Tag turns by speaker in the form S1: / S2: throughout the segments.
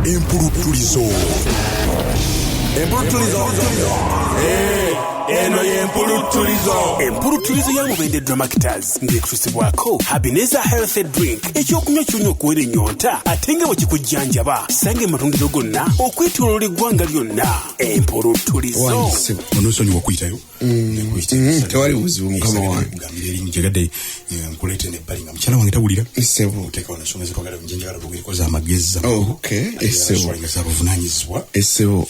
S1: Empulutulizo. Eno y'empulutulizo. Empulutulizo ya Mubende Dramataz ng'ekutusibwako Habineza Healthy Drink ekyokunywa kyonna okuwera ennyonta ate nga bwe kikujjanjaba sanga amatundiro gonna okwetooloola eggwanga lyonna. Empulutulizo.
S2: Onosonyiwa okuyitayo.
S3: Tewali buzibu mukama wange.
S2: Njegadde nkuleete n'ebbali nga mukyala wange tawulira.
S3: Essebo.
S2: Oteeka wano ensonga zitwagala njenjagala tugekoza amagezi.
S3: Okay. Essebo.
S2: Buvunaanyizibwa.
S3: Essebo.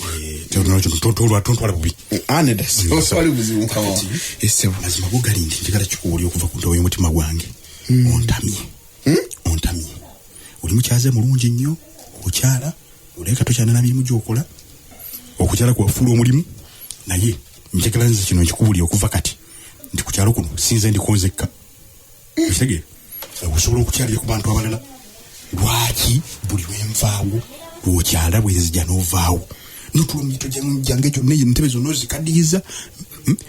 S2: Tontwala bubi.
S3: Aneda. Tewali buzibu mukama wange. Essebo.
S2: Mazima go gali nti njagala kikuwulira okuva ku ntobo y'omutima gwange. Ontamye. Ontamye. Oli mukyaze mulungi nnyo. Okyala. Oleka tokyana na mirimu gy'okola. Okukyala kwafuula omulimu. Naye njagala nze kino nkikuwulira okuva kati. Nti ku kyalo kuno sinze ndikonzekka. Ekitegeera. Osobola okukyalira ku bantu abalala. Lwaki buli lwenvaawo lw'okyala bwezijja n'ovaawo. Notulumito jange kyonna entebe zonna ozikaddiyiza.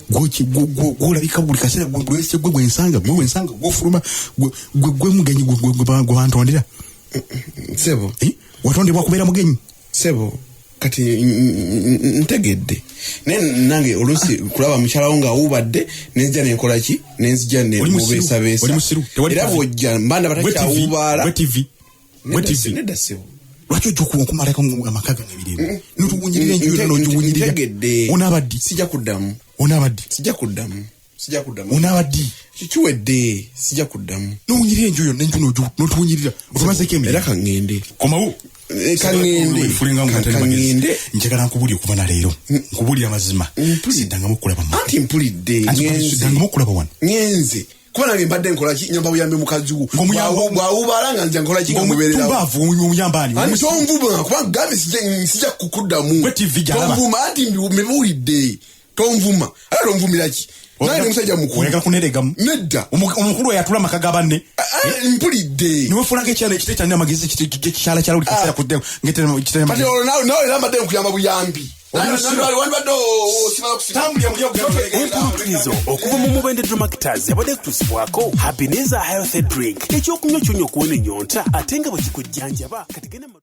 S2: Gwolabika buli kaseera gwe gwensanga gwofuluma gwe mugenyi gwe bantondera.
S3: Sebo.
S2: Watondebwa kubeera mugenyi.
S3: Sebo. Kati ntegedde nange olusi kulaba mukyala wo nga awubadde nenzija nenkola ki nenzija nemubeesabeesa era bwojja mbanda batakyawubaala
S2: bwe TV lwaki ojja okumalako amaka gange ebirembe notuwunyirira enjuyo nogiwunyirira onaabaddi
S3: sijja kuddamu
S2: onaabaddi
S3: kikiwedde sijja kuddamu
S2: nowunyirira enjuyo nenju notuwunyirira otumazeko emirimu
S3: era kaŋŋende
S2: komawo
S3: kangende
S2: njagala nkubulya okuva na leero nkubulya amazima siddangamu okulaba
S3: anti mpulidde
S2: siddangamu okulaba wano
S3: ngenze kuba nange mbadde nkola ki nyamba buyambe mukazi wo bw'awubaala nga nja nkola ki nga mubeererawo
S2: omuyambaani
S3: tonvuma kuba gambe sijja kukuddamu tonvuma anti mebuwulidde tonvuma ate tonvumira ki nange musajja mukulu
S2: oyagala kuneregamu
S3: nedda
S2: omukulu eyatula amaka ga banne
S3: mpulidde
S2: niwefulanga ekyalo ekite kyalina amagezi kikyala kyala buli kaseera kuddemu
S3: kati olwo nawe era mbadde nkuyamba buyambi
S1: Empulutulizo okuva mu Mubende Dramataz yabadde kutusibwako Habineza Healthy Drink ekyokunywa kyonna okuwera ennyonta ate nga bwe kikujjanjaba kati genda